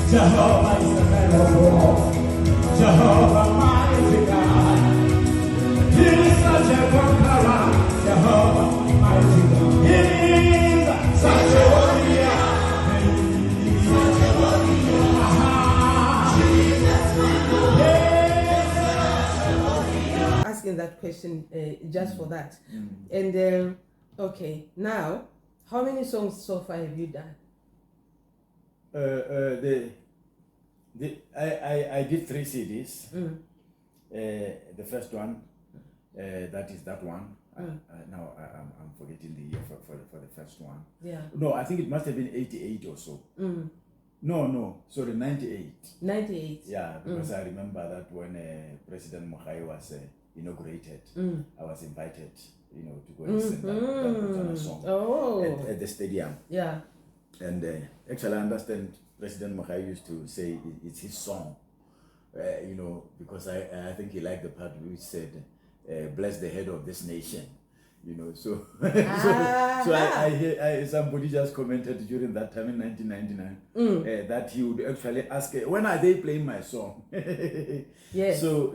Jehovah is the man of war. Jehovah mighty God. He is such a conqueror. Jehovah mighty God. He is such a warrior. Such a warrior. Asking that question just for that. And okay, now, how many songs so far have you done? I did 3 CDs. The first one, that is that one. Now I'm forgetting the year for the first one. Yeah. No, I think it must have been 88 or so. No, sorry, 98. 98. Yeah, because I remember that when President Mogai was inaugurated, I was invited, to go and sing that song at the stadium. Yeah. And actually, I understand President Mogai used to say it's his song, because I think he liked the part which said, "Bless the head of this nation." So I hear somebody just commented during that time in 1999 that he would actually ask, when are they playing my song? Yes. So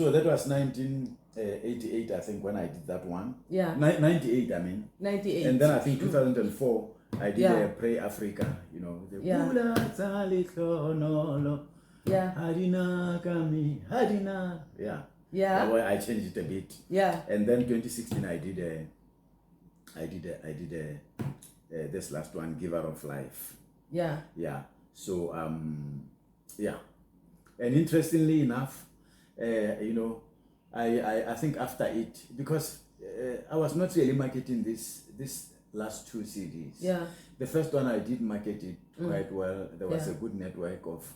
that was 1988, I think, when I did that one. Yeah. 98, I mean. 98. And then I think 2004 I did Pray Africa, the Yeah. Yeah. Hadina Kami, Hadina. Yeah. Yeah. Well, I changed it a bit. Yeah. And then 2016 I did this last one, Giver of Life. Yeah. Yeah. So yeah. And interestingly enough, I think after it, because I was not really marketing this last 2 CDs. Yeah. The first one I did market it quite well. There was a good network of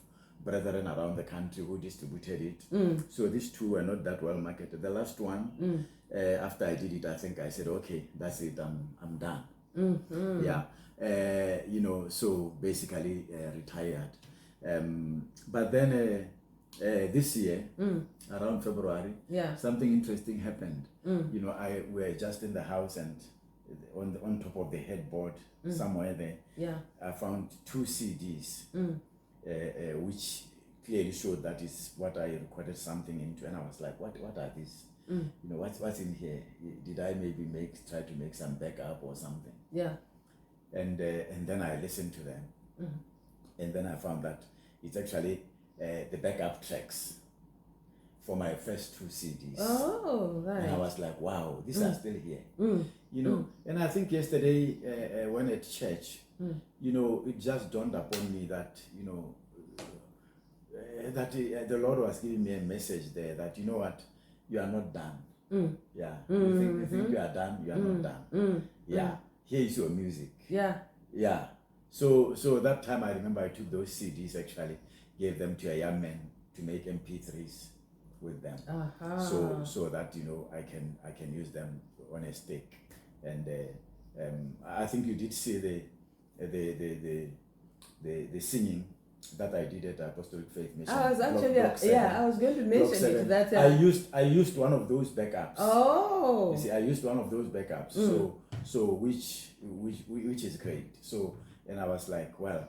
brethren around the country who distributed it. So these 2 were not that well marketed. The last one, after I did it, I think I said, okay, that's it, I'm done. Yeah. So basically retired. But then this year, around February, something interesting happened. We were just in the house, and on top of the headboard, somewhere there, I found 2 CDs, which clearly showed that is what I recorded something into, and I was like, what are these? What's in here? Did I maybe try to make some backup or something? Yeah. And then I listened to them, and then I found that it's actually the backup tracks for my first 2 CDs. Oh, right. And I was like, wow, these are still here. And I think yesterday when at church, it just dawned upon me that, that the Lord was giving me a message there that, you know what, you are not done. Yeah. You think you are done, you are not done. Yeah. Here is your music. Yeah. Yeah. So that time I remember I took those CDs, actually gave them to a young man to make MP3s with them. So that I can use them on a stick. And I think you did see the singing that I did at Apostolic Faith Mission. I was actually I was going to mention it that I used one of those backups. Oh. You see, I used one of those backups. So which is great. So, and I was like, well,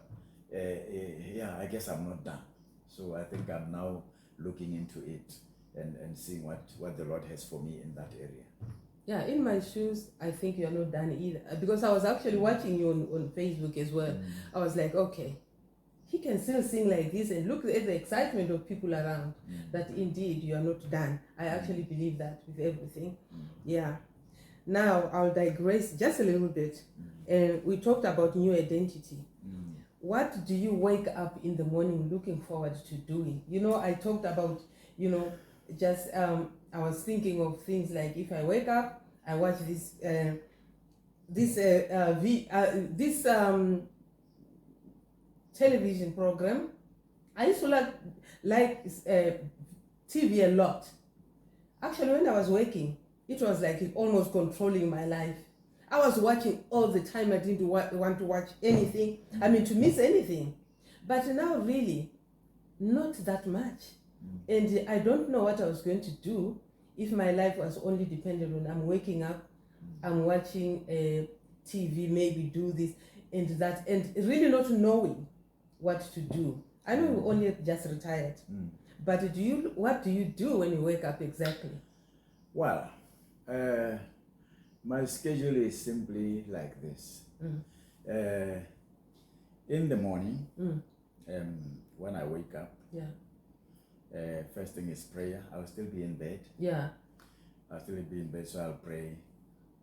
I guess I'm not done. So I think I'm now looking into it and seeing what the Lord has for me in that area. Yeah, in my shoes, I think you're not done either. Because I was actually watching you on Facebook as well. I was like, okay, he can still sing like this, and look at the excitement of people around, that indeed you are not done. I actually believe that with everything. Yeah. Now, I'll digress just a little bit. We talked about new identity. What do you wake up in the morning looking forward to doing? I talked about, just I was thinking of things like, if I wake up, I watch this television program. I used to like TV a lot. Actually, when I was working, it was like it almost controlling my life. I was watching all the time. I didn't want to watch anything. To miss anything. But now, really, not that much. And I don't know what I was going to do if my life was only dependent on I'm waking up, I'm watching TV, maybe do this and that, and really not knowing what to do. I know you only just retired, but what do you do when you wake up exactly? Well, my schedule is simply like this. In the morning, when I wake up, first thing is prayer. I'll still be in bed. Yeah. I'll still be in bed, so I'll pray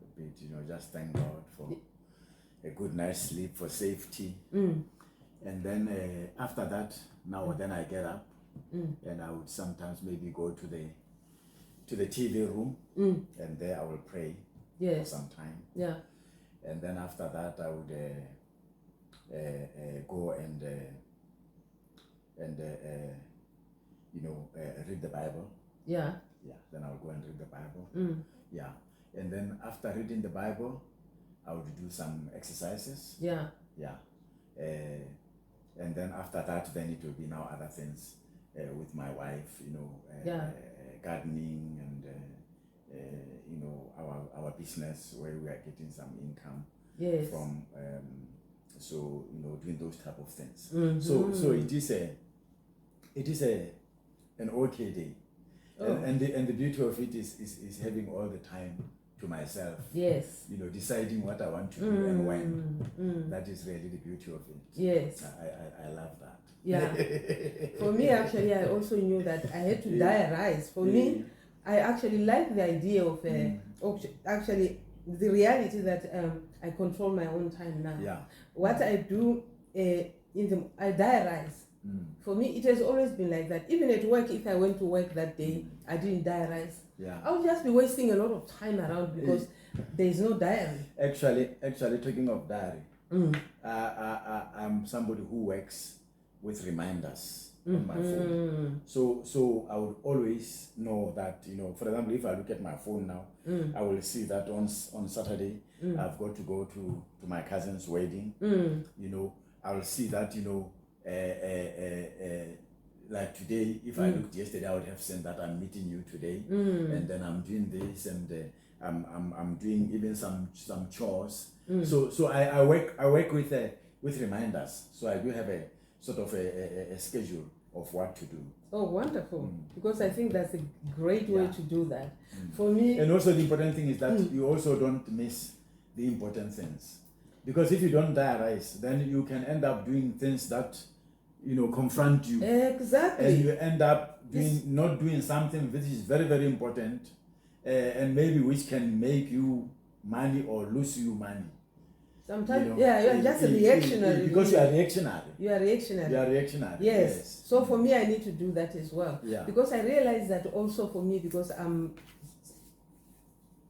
a bit, just thank God for a good night's sleep, for safety. And then after that, then I get up, and I would sometimes maybe go to the TV room, and there I will pray for some time. Yeah. And then after that, I would go and read the Bible. Yeah. Yeah. Then I'll go and read the Bible. Yeah. And then after reading the Bible, I would do some exercises. Yeah. Yeah. And then after that, then it will be now other things with my wife, gardening and our business where we are getting some income from. So doing those type of things. So it is an okay day, and the beauty of it is having all the time to myself. Yes. Deciding what I want to do and when. That is really the beauty of it. Yes. I love that. Yeah. For me, actually, I also knew that I had to diarize. For me, I actually like the idea of actually the reality that I control my own time now. Yeah. What I do I diarize. For me, it has always been like that. Even at work, if I went to work that day, I didn't diarize. Yeah. I would just be wasting a lot of time around because there is no diary. Actually, talking of diary, I'm somebody who works with reminders on my phone. So I would always know that, for example, if I look at my phone now, I will see that on Saturday, I've got to go to my cousin's wedding. I will see that, like today, if I looked yesterday, I would have seen that I'm meeting you today, and then I'm doing this, and I'm doing even some chores. So I work with reminders. So I do have a sort of a schedule of what to do. Oh, wonderful! Because I think that's a great way to do that. For me, and also the important thing is that you also don't miss the important things, because if you don't diarize, then you can end up doing things that confront you. Exactly. And you end up not doing something which is very, very important, and maybe which can make you money or lose you money. Sometimes, you are just reactionary. Because you are reactionary. You are reactionary. Yes. So for me, I need to do that as well. Yeah. Because I realized that also for me, because I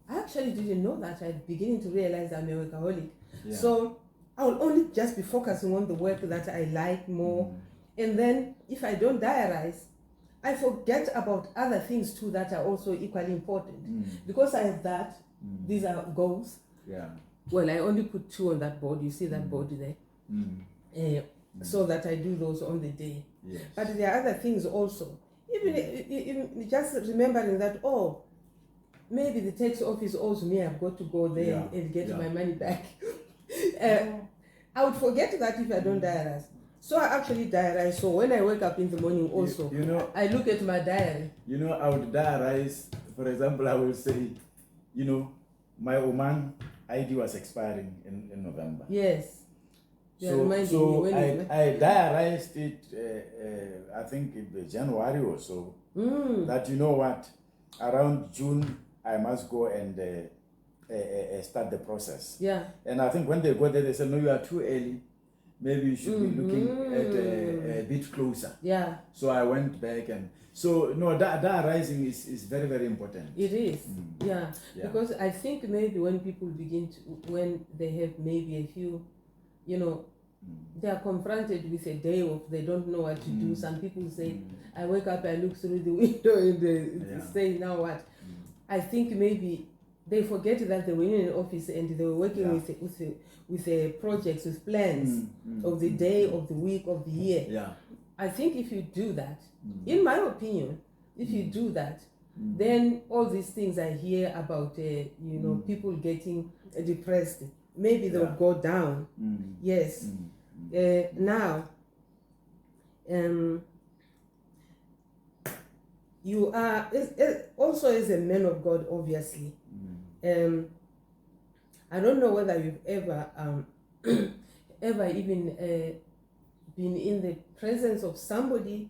actually didn't know that. I'm beginning to realize I'm a workaholic. Yeah. So I will only just be focusing on the work that I like more. And then if I don't diarize, I forget about other things too that are also equally important. Because I have that, these are goals. Yeah. Well, I only put 2 on that board. You see that board there? So that I do those on the day. Yes. But there are other things also. Even just remembering that, maybe the tax office owes me, I've got to go there and get my money back. I would forget that if I don't diarize. So I actually diarize. So when I wake up in the morning also, I look at my diary. I would diarize. For example, I will say, my Oman ID was expiring in November. Yes. So I diarized it, I think in January or so, that around June I must go and start the process. Yeah. And I think when they go there, they said, no, you are too early. Maybe you should be looking at a bit closer. Yeah. So I went back and that rising is very, very important. It is. Yeah. Because I think maybe when people when they have maybe a few, they are confronted with a day of they don't know what to do. Some people say, I wake up, I look through the window and they say, now what? I think maybe they forget that they were in an office and they were working with projects, with plans of the day, of the week, of the year. Yeah. I think if you do that, in my opinion, if you do that, then all these things I hear about, people getting depressed, maybe they'll go down. Yes. Now, You are also as a man of God, obviously. I don't know whether you've ever ever even been in the presence of somebody.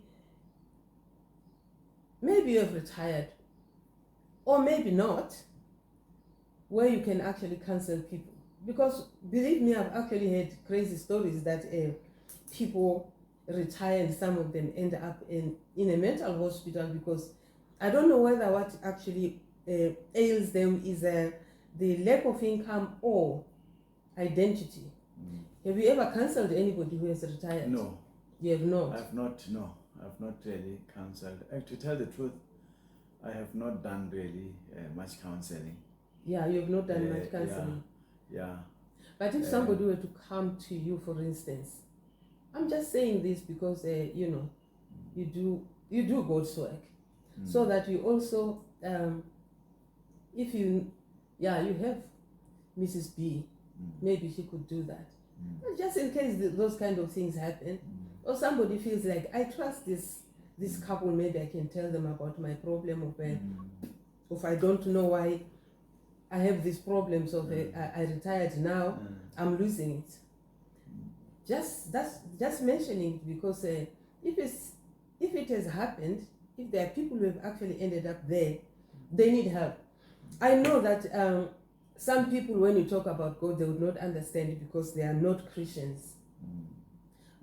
Maybe you have retired, or maybe not, where you can actually counsel people. Because believe me, I've actually heard crazy stories that people retire and some of them end up in a mental hospital because I don't know whether what actually ails them is the lack of income or identity. Have you ever counseled anybody who has retired? No. You have not? I've not really counseled. To tell the truth, I have not done really much counseling. Yeah, you have not done much counseling. Yeah. But if somebody were to come to you, for instance, I'm just saying this because you do God's work, so that you also, if you have Mrs. B, maybe she could do that, just in case those kind of things happen, or somebody feels like I trust this couple, maybe I can tell them about my problem of I don't know why I have these problems of I retired now, I'm losing it. Just mentioning it because if it has happened, if there are people who have actually ended up there, they need help. I know that some people, when you talk about God, they would not understand it because they are not Christians.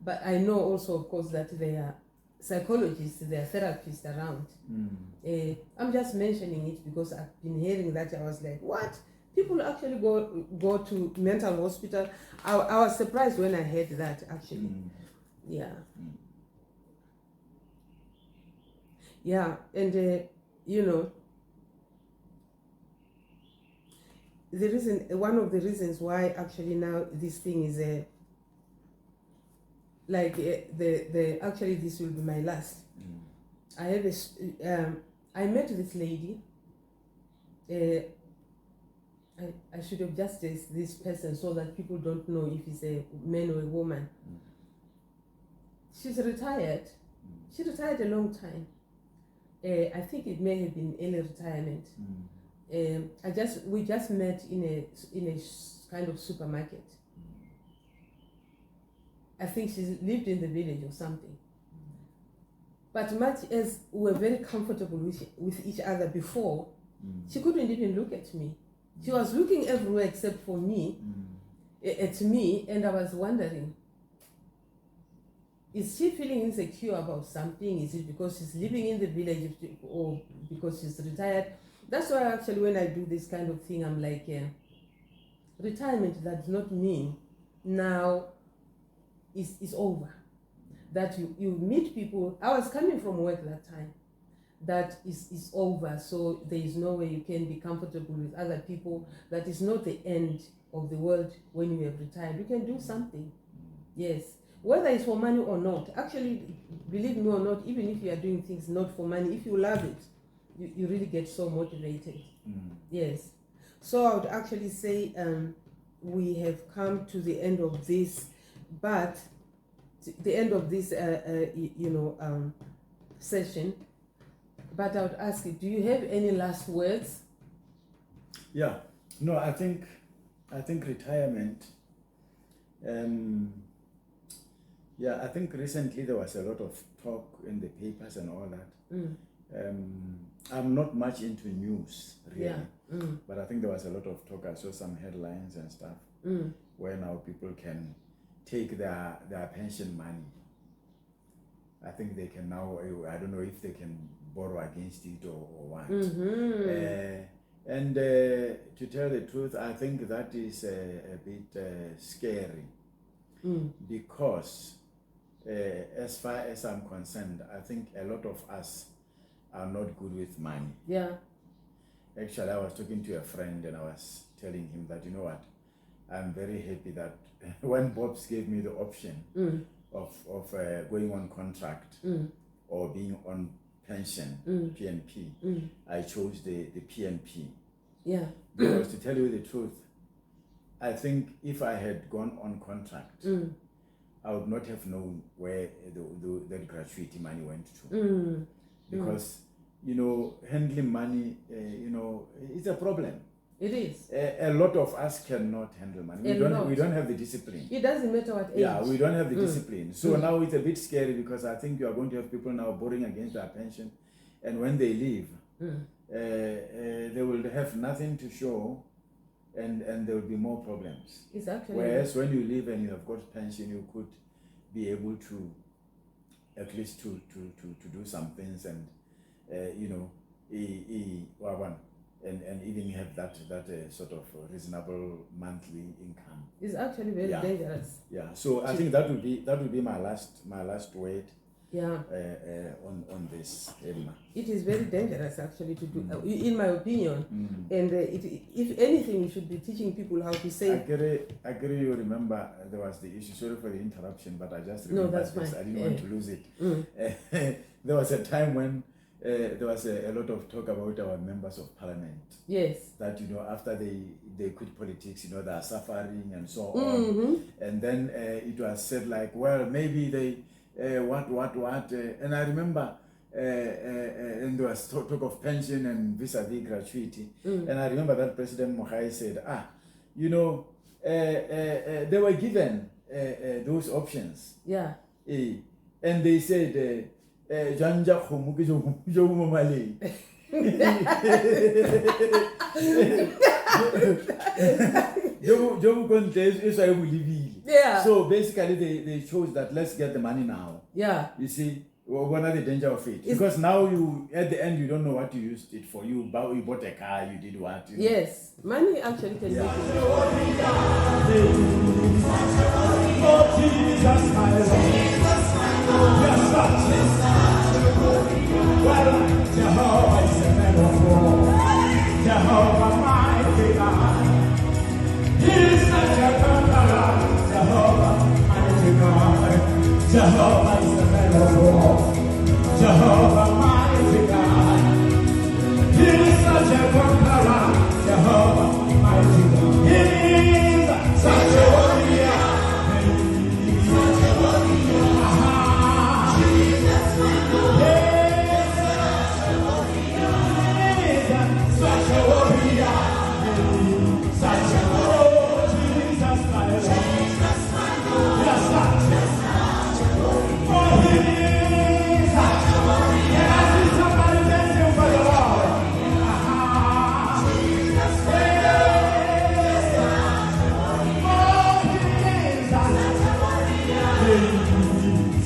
But I know also, of course, that there are psychologists, there are therapists around. I'm just mentioning it because I've been hearing that. I was like, what? People actually go to mental hospital. I was surprised when I heard that, actually. Yeah. Yeah, and one of the reasons why actually now this thing is actually this will be my last. I have I met this lady. I should have just said this person so that people don't know if it's a man or a woman. She's retired. She retired a long time. I think it may have been early retirement. We just met in a kind of supermarket. I think she lived in the village or something. But much as we were very comfortable with each other before, she couldn't even look at me. She was looking everywhere except for me, at me, and I was wondering, is she feeling insecure about something? Is it because she's living in the village or because she's retired? That's why actually when I do this kind of thing, I'm like, retirement does not mean now is over. That you meet people. I was coming from work that time. That is over, so there is no way you can be comfortable with other people. That is not the end of the world when you have retired. You can do something. Yes. Whether it's for money or not. Actually, believe me or not, even if you are doing things not for money, if you love it, you really get so motivated. Yes. So I would actually say we have come to the end of this, but the end of this session. But I would ask you, do you have any last words? Yeah. No, I think retirement. I think recently there was a lot of talk in the papers and all that. I'm not much into news, really. But I think there was a lot of talk. I saw some headlines and stuff where now people can take their pension money. I think they can now, I don't know if they can borrow against it or what. And to tell the truth, I think that is a bit scary because as far as I'm concerned, I think a lot of us are not good with money. Yeah. Actually, I was talking to a friend and I was telling him that, you know what, I'm very happy that when Bobs gave me the option of going on contract or being on pension, PNP, I chose the PNP. Yeah. Because to tell you the truth, I think if I had gone on contract, I would not have known where that gratuity money went to. Because, you know, handling money, you know, it's a problem. It is. A lot of us cannot handle money. We don't have the discipline. It doesn't matter what age. Yeah, we don't have the discipline. So now it's a bit scary because I think you are going to have people now borrowing against their pension. And when they leave, they will have nothing to show, and there will be more problems. Exactly. Whereas when you leave and you have got pension, you could be able to at least to do some things and you know, and even have that sort of reasonable monthly income. It's actually very dangerous. Yeah. So I think that would be my last word. Yeah. On this, Emma. It is very dangerous actually to do, in my opinion. And if anything, we should be teaching people how to save. I agree. You remember there was the issue. Sorry for the interruption, but I just remember that's this. fine. I didn't want to lose it. There was a time when there was a lot of talk about our members of parliament. Yes. That, you know, after they quit politics, you know, they are suffering and so on. And then it was said like, well, maybe they what and I remember and there was talk of pension and vis-a-vis gratuity. And I remember that President Mogai said, you know, they were given those options. Yeah. And they said, Janja Khomu ke jo male. Yeah. So basically they chose that let's get the money now. Yeah. You see, what are the danger of it? Because now you at the end you don't know what you used it for. You bought a car, you did what? You know? Yes. Money actually can make Jehovah mighty God, He is such a conqueror. Jehovah mighty God, Jehovah is the man of war. Jehovah mighty God, He is such a conqueror. Jehovah mighty God, He is such a warrior. He is such a warrior. Jesus, such a warrior, such a warrior, Jesus, my Lord, yes, such a warrior, for He is such a warrior. And I see somebody dancing for the Lord. Jesus, yes, such a warrior, for He is such a warrior,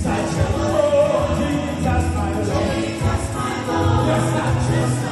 such a warrior, Jesus, my Lord, yes, such a